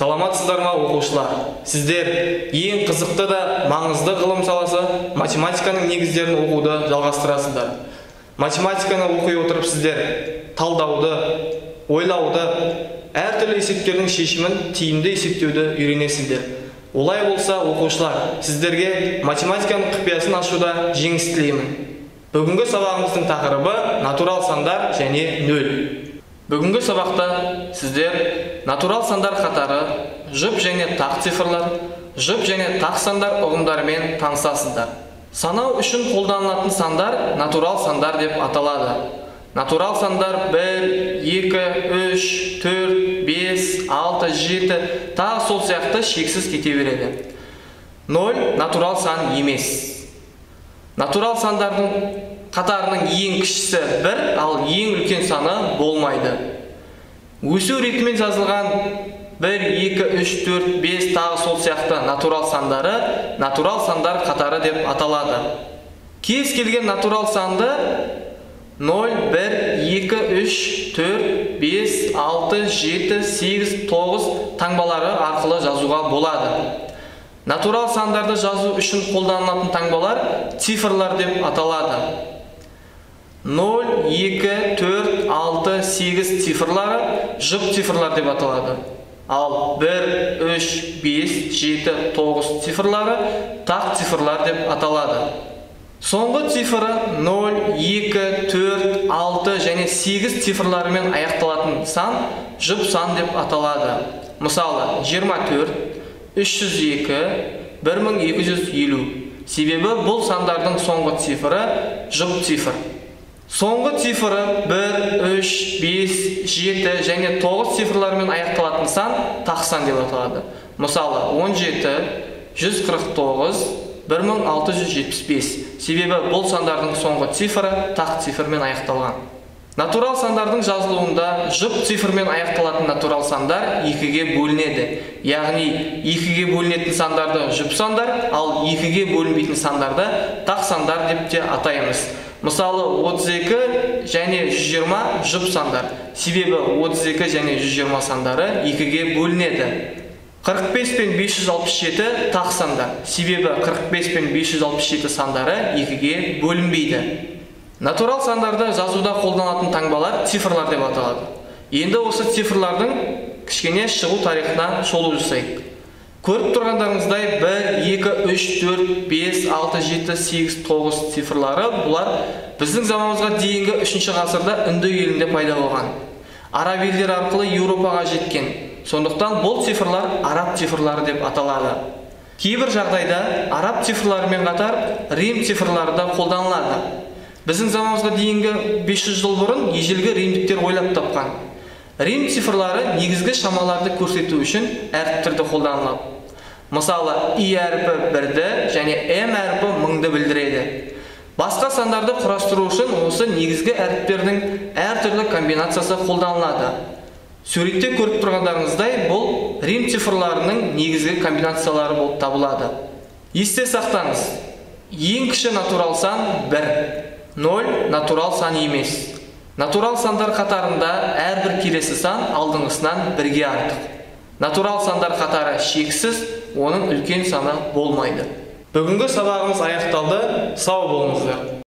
Саламатсыздар ма оқушылар? Сіздер ең қызықты да маңызды ғылым саласы математиканың негіздерін оқуды жалғастырасыздар. Математиканы оқи отырып сіздер талдауды, ойлауды, әртүрлі есептердің шешімін тиімді есептеуді үйренесіздер. Олай болса, оқушылар, сіздерге математиканың құпиясын ашуда жеңіс тілеймін. Бүгінгі сабағымыздың тақырыбы натурал сандар және нөл. Бүгінгі сабақта сіздер натурал сандар қатары, жұп және тақ цифрлар, жұп және тақ сандар ұғымдарымен танысасыздар. Санау үшін қолданылатын сандар натурал сандар деп аталады. Натурал сандар 1, 2, 3, 4, 5, 6, 7, тағы сол сияқты шексіз кете береді. 0 натурал сан емес. Натурал сандардың қатарының ең кішісі 1, ал ең үлкен саны болмайды. Өсу ретімен жазылған 1, 2, 3, 4, 5 тағы сол сияқты натурал сандары натурал сандар қатары деп аталады. Кез келген натурал санды 0, 1, 2, 3, 4, 5, 6, 7, 8, 9 таңбалары арқылы жазуға болады. Натурал сандарды жазу үшін қолданылатын таңбалар цифрлар деп аталады. 0, 2, 4, 6, 8 цифрлары жұп цифрлар деп аталады. Ал 1, 3, 5, 7, 9 цифрлары тақ цифрлар деп аталады. Соңғы цифры 0, 2, 4, 6 және 8 цифрларымен аяқталатын сан жұп сан деп аталады. Мысалы, 24, 302, 1250. Себебі бұл сандардың соңғы цифры жұп цифр. Соңғы цифры 1, 3, 5, 7 және 9 цифрларымен аяқталатын сан тақ сан деп аталады. Мысалы, 17, 149, 1675. Себебі бұл сандардың соңғы цифры тақ цифрмен аяқталған. Натурал сандардың жазылуында жұп цифрмен аяқталатын натурал сандар 2-ге бөлінеді. Яғни 2-ге бөлінетін сандарды жұп сандар, ал 2-ге бөлінбейтін сандарды тақ сандар деп те атаймыз. Мысалы, 32 және 120 жұп сандар. Себебі 32 және 120 сандары 2-ге бөлінеді. 45 пен 567 тақ сандар. Себебі 45 пен 567 сандары 2-ге бөлінбейді. Натурал сандарды жазуда қолданатын таңбалар цифрлар деп аталады. Енді осы цифрлардың кішкене шығу тарихына шолу жасайық. Көріп тұрғандарыңыздай 1, 2, 3, 4, 5, 6, 7, 8, 9 цифрлары бұлар біздің заманымызға дейінгі 3-ші ғасырда үнді елінде пайда болған. Араб елдері арқылы Еуропаға жеткен. Сондықтан бұл цифрлар араб цифрлары деп аталады. Кейбір жағдайда араб цифрларымен қатар рим цифрлары да қолданылады. Біздің заманымызға дейінгі 500 жыл бұрын ежелгі римдіктер ойлап тапқан. Рим цифрлары негізгі шамаларды көрсету үшін әріптерді қолданылады. Мысалы, и әріпі 1-ді және м әріпі 1000-ды білдіреді. Басқа сандарды құрастыру үшін осы негізгі әріптердің әртүрлі комбинациясы қолданылады. Суретте көріп тұрғандарыңыздай, бұл рим цифрларының негізгі комбинациялары болып табылады. Есте сақтаңыз, ең кіші натурал сан 1. 0 натурал сан емес. Натурал сандар қатарында әрбір келесі сан алдыңғысынан 1-ге артық. Натурал сандар қатары шексіз, оның үлкен саны болмайды. Бүгінгі сабағымыз аяқталды. Сау болыңыздар.